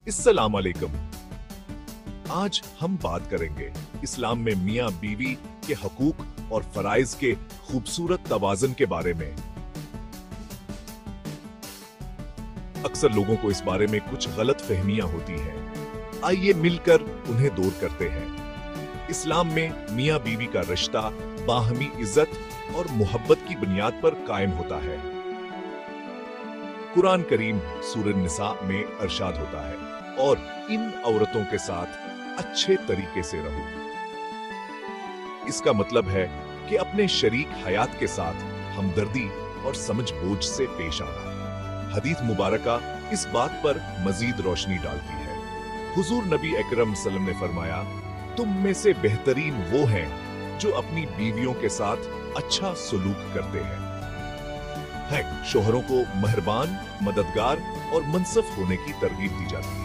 अस्सलाम वालेकुम। आज हम बात करेंगे इस्लाम में मियाँ बीवी के हकूक और फराइज के खूबसूरत तवाज़ुन के बारे में। अक्सर लोगों को इस बारे में कुछ गलत फहमियां होती हैं। आइए मिलकर उन्हें दूर करते हैं। इस्लाम में मियाँ बीवी का रिश्ता बाहमी इज्जत और मोहब्बत की बुनियाद पर कायम होता है। कुरान करीम सूरह निसा में इरशाद होता है, और इन औरतों के साथ अच्छे तरीके से रहो। इसका मतलब है कि अपने शरीक हयात के साथ हमदर्दी और समझ बूझ से पेश आना। हदीस मुबारका इस बात पर मजीद रोशनी डालती है। हुजूर नबी अकरम सल्लल्लाहु अलैहि वसल्लम ने फरमाया, तुम में से बेहतरीन वो हैं जो अपनी बीवियों के साथ अच्छा सलूक करते हैं। शोहरों को मेहरबान, मददगार और मुनसिफ होने की तरगीब दी जाती है।